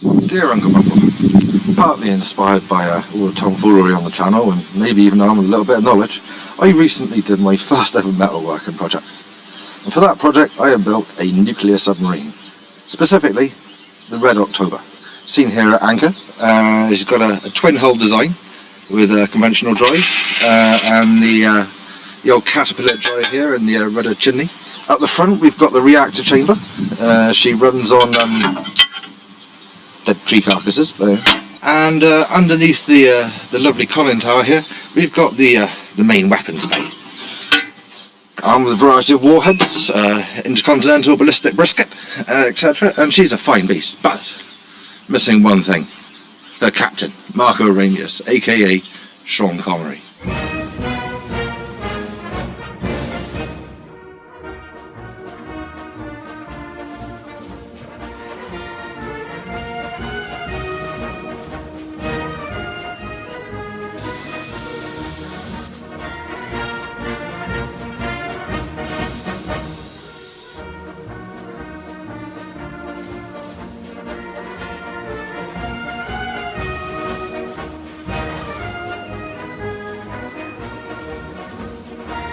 Dear Uncle Bumble, partly inspired by all the tomfoolery on the channel and maybe even armed with a little bit of knowledge, I recently did my first ever metalworking project. And for that project I have built a nuclear submarine, specifically the Red October. Seen here at anchor, it's got a twin hull design with a conventional drive and the old Caterpillar drive here and the rudder chimney. Up the front we've got the reactor chamber. She runs on dead tree carcasses, and underneath the lovely conning tower here we've got the main weapons bay. Armed with a variety of warheads, intercontinental ballistic brisket, etc. And she's a fine beast, but missing one thing: her captain, Marco Aurelius, aka Sean Connery.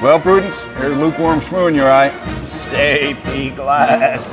Well, Prudence, here's lukewarm schmoo in your eye. Safety glasses.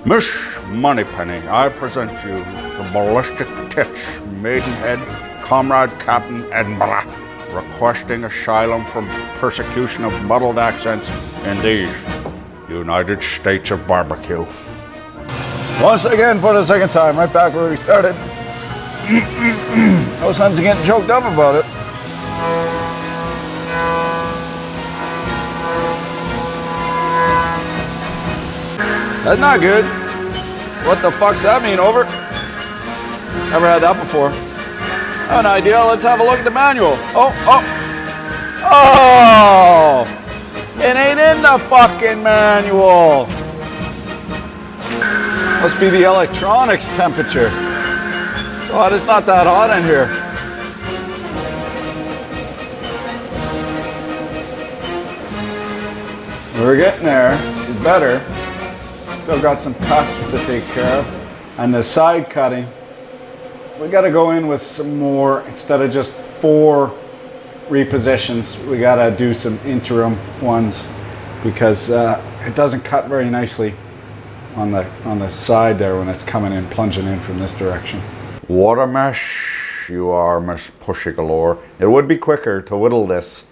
Miss Moneypenny, I present you the ballistic titch, Maidenhead, Comrade Captain Edinburgh, requesting asylum from persecution of muddled accents in these United States of barbecue. Once again, for the second time, right back where we started. No sense in getting choked up about it. That's not good. What the fuck's that mean, over? Never had that before. I have an idea, let's have a look at the manual. Oh! It ain't in the fucking manual. Must be the electronics temperature. It's hot, it's not that hot in here. We're getting there, she's better. Still got some cusps to take care of. And the side cutting, we gotta go in with some more, instead of just 4 repositions, we gotta do some interim ones because it doesn't cut very nicely on the side there when it's coming in, plunging in from this direction. Water mesh, you are Miss Pushy Galore. It would be quicker to whittle this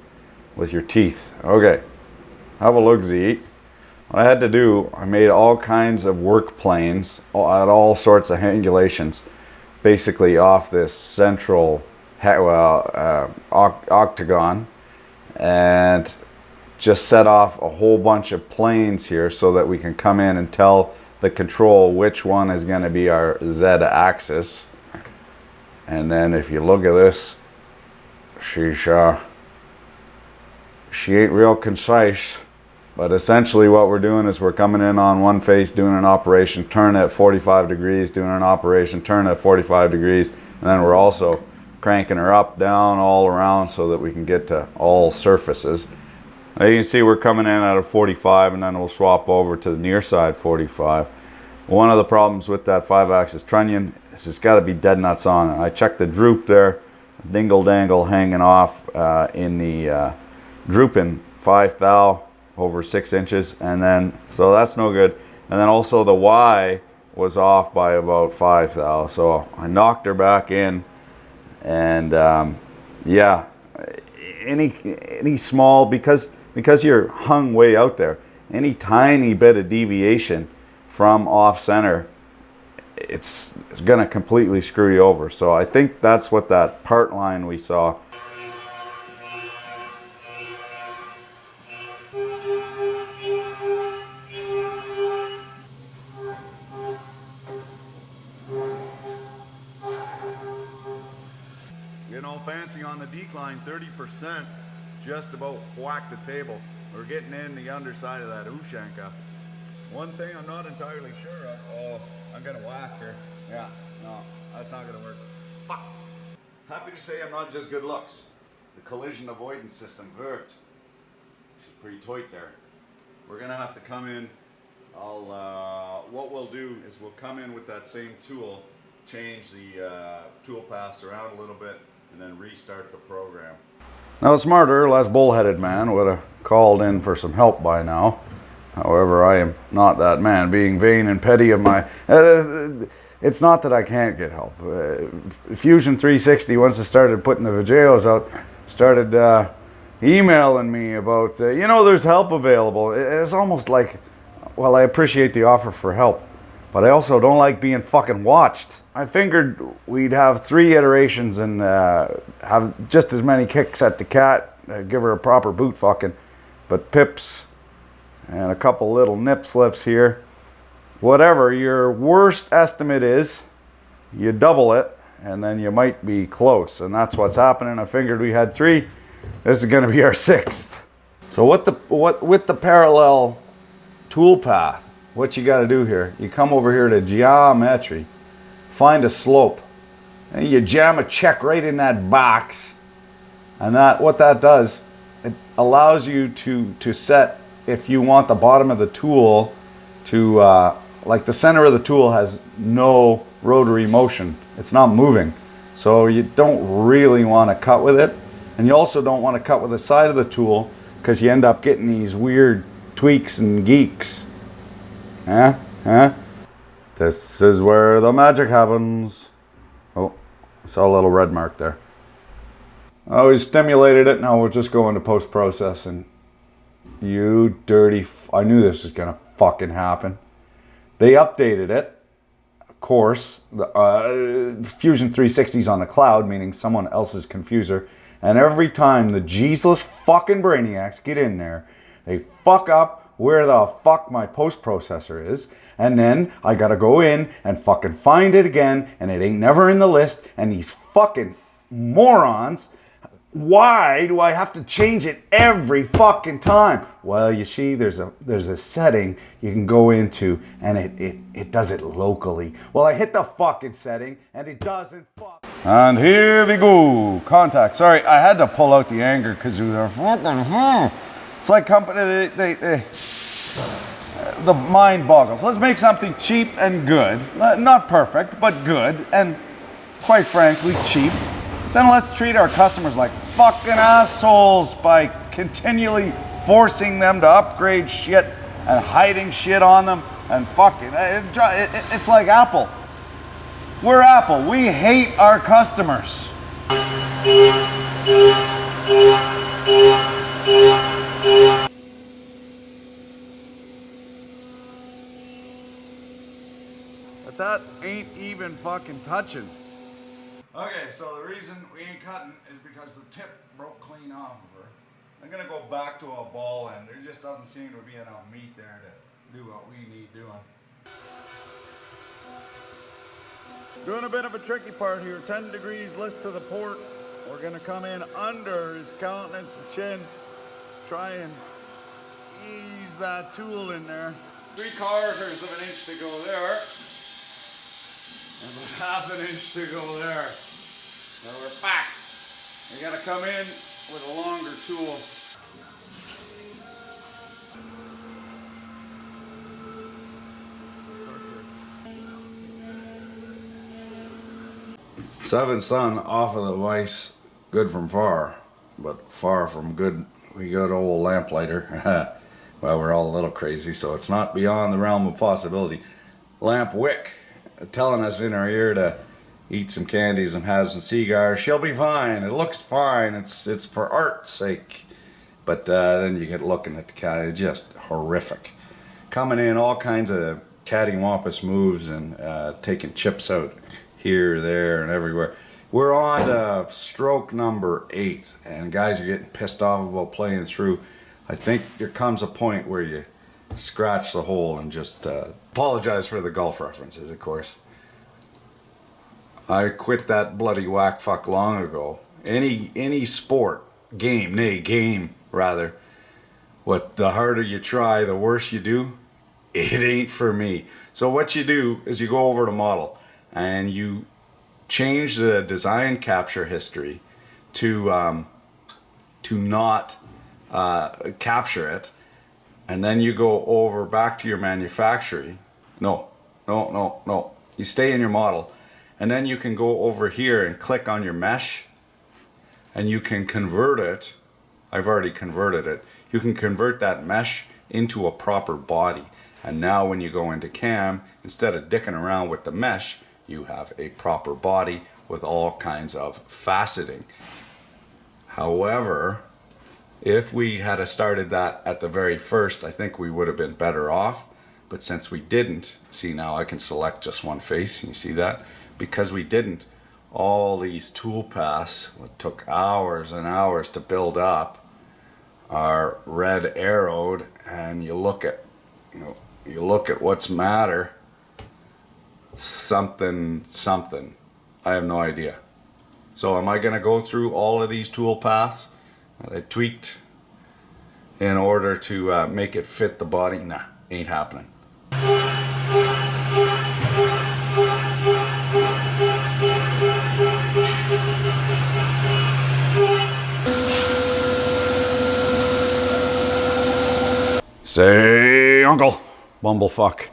with your teeth. Okay, have a look-see. What I had to do, I made all kinds of work planes at all sorts of angulations, basically off this central octagon, and just set off a whole bunch of planes here so that we can come in and tell the control which one is going to be our Z axis. And then if you look at this, she ain't real concise. But essentially what we're doing is we're coming in on one face, doing an operation, turn at 45 degrees, doing an operation, turn at 45 degrees, and then we're also cranking her up, down, all around so that we can get to all surfaces. Now you can see we're coming in at a 45, and then we'll swap over to the near side 45. One of the problems with that 5-axis trunnion is it's got to be dead nuts on it. I checked the droop there, dingle dangle hanging off in the drooping 5 thou over 6 inches, and then so that's no good. And then also the Y was off by about 5 thou, so I knocked her back in, and yeah, any small, because you're hung way out there, any tiny bit of deviation from off center, it's gonna completely screw you over. So I think that's what that part line we saw. Getting all fancy on the decline, 30%, just about whacked the table. We're getting in the underside of that Ushanka. One thing I'm not entirely sure of, oh, I'm gonna whack her. Yeah, no, that's not gonna work. Fuck. Happy to say I'm not just good looks. The collision avoidance system worked. She's pretty tight there. We're gonna have to come in. What we'll do is we'll come in with that same tool, change the tool paths around a little bit, and then restart the program. Now a smarter, less bullheaded man would have called in for some help by now. However, I am not that man, being vain and petty of my... it's not that I can't get help. Fusion 360, once I started putting the videos out, started emailing me about, you know, there's help available. It's almost like, well, I appreciate the offer for help, but I also don't like being fucking watched. I figured we'd have 3 iterations and have just as many kicks at the cat, give her a proper boot fucking, but pips and a couple little nip slips here. Whatever your worst estimate is, you double it, and then you might be close, and that's what's happening. I figured we had 3. This is going to be our 6th. So with the parallel tool path, what you got to do here, you come over here to geometry, find a slope, and you jam a check right in that box, and what that does, it allows you to set, if you want the bottom of the tool to, like the center of the tool has no rotary motion. It's not moving. So you don't really want to cut with it. And you also don't want to cut with the side of the tool because you end up getting these weird tweaks and geeks. This is where the magic happens. Oh, I saw a little red mark there. Oh, we stimulated it. Now we're just going to post-processing. You dirty I knew this was gonna fucking happen. They updated it, of course. The Fusion 360's on the cloud, meaning someone else's confuser. And every time the Jesus fucking brainiacs get in there, they fuck up where the fuck my post-processor is. And then I gotta go in and fucking find it again, and it ain't never in the list. And these fucking morons, why do I have to change it every fucking time? Well, you see, there's a setting you can go into, and it does it locally. Well, I hit the fucking setting, and it doesn't fuck. And here we go. Contact. Sorry, I had to pull out the anger kazoo there. It's like company, the mind boggles. Let's make something cheap and good. Not perfect, but good, and quite frankly, cheap. Then let's treat our customers like fucking assholes by continually forcing them to upgrade shit and hiding shit on them and fucking, it's like Apple. We're Apple. We hate our customers. But that ain't even fucking touching. Okay, so the reason we ain't cutting is because the tip broke clean off of her. I'm gonna go back to a ball end. There just doesn't seem to be enough meat there to do what we need doing. Doing a bit of a tricky part here. 10 degrees list to the port. We're gonna come in under his countenance and chin. Try and ease that tool in there. 3/4 of an inch to go there. And about 1/2 inch to go there. So we're packed. We gotta come in with a longer tool. Seventh son off of the vise, good from far, but far from good. We got old lamplighter. Well, we're all a little crazy, so it's not beyond the realm of possibility. Lamp wick, telling us in our ear to eat some candies and have some cigars. She'll be fine. It looks fine. It's for art's sake. But then you get looking at the cat. It's just horrific. Coming in all kinds of cattywampus moves and taking chips out here, there, and everywhere. We're on to stroke number 8, and guys are getting pissed off about playing through. I think there comes a point where you scratch the hole and just apologize for the golf references, of course. I quit that bloody whack fuck long ago. Any sport, game rather, what the harder you try, the worse you do. It ain't for me. So what you do is you go over to model and you change the design capture history to not capture it, and then you go over back to your manufacturing. No. You stay in your model, and then you can go over here and click on your mesh, and you can convert it. I've already converted it. You can convert that mesh into a proper body. And now when you go into cam, instead of dicking around with the mesh, you have a proper body with all kinds of faceting. However, if we had started that at the very first, I think we would have been better off. But since we didn't, see, now I can select just one face, you see that? Because we didn't, all these tool paths, what took hours and hours to build up, are red arrowed, and you look at what's matter, something. I have no idea. So am I going to go through all of these tool paths that I tweaked in order to make it fit the body? Nah, ain't happening. Say, Uncle, bumblefuck.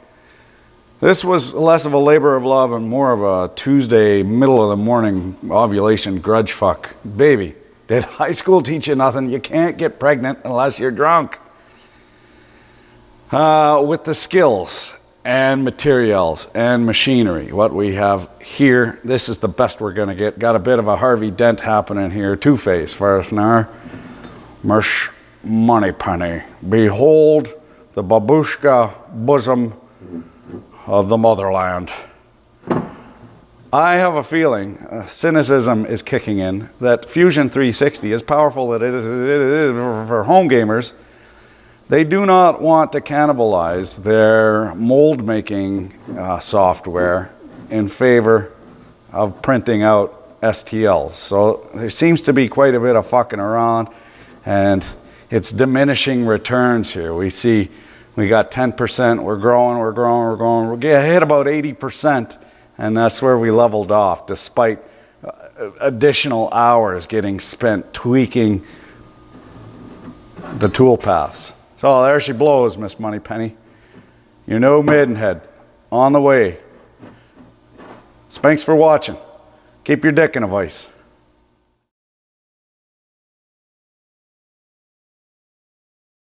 This was less of a labor of love and more of a Tuesday, middle of the morning ovulation grudge fuck. Baby, did high school teach you nothing? You can't get pregnant unless you're drunk. With the skills and materials and machinery, what we have here, this is the best we're gonna get. Got a bit of a Harvey Dent happening here. Two-Face first now. Mersh Moneypenny. Behold the babushka bosom of the motherland. I have a feeling cynicism is kicking in, that Fusion 360, as powerful as it is for home gamers, they do not want to cannibalize their mold making software in favor of printing out STLs. So there seems to be quite a bit of fucking around, and it's diminishing returns here. We see we got 10%, we're growing, we're getting hit about 80%, and that's where we leveled off, despite additional hours getting spent tweaking the tool paths. So there she blows, Miss Moneypenny. Your new Maidenhead, on the way. Thanks for watching. Keep your dick in a vice.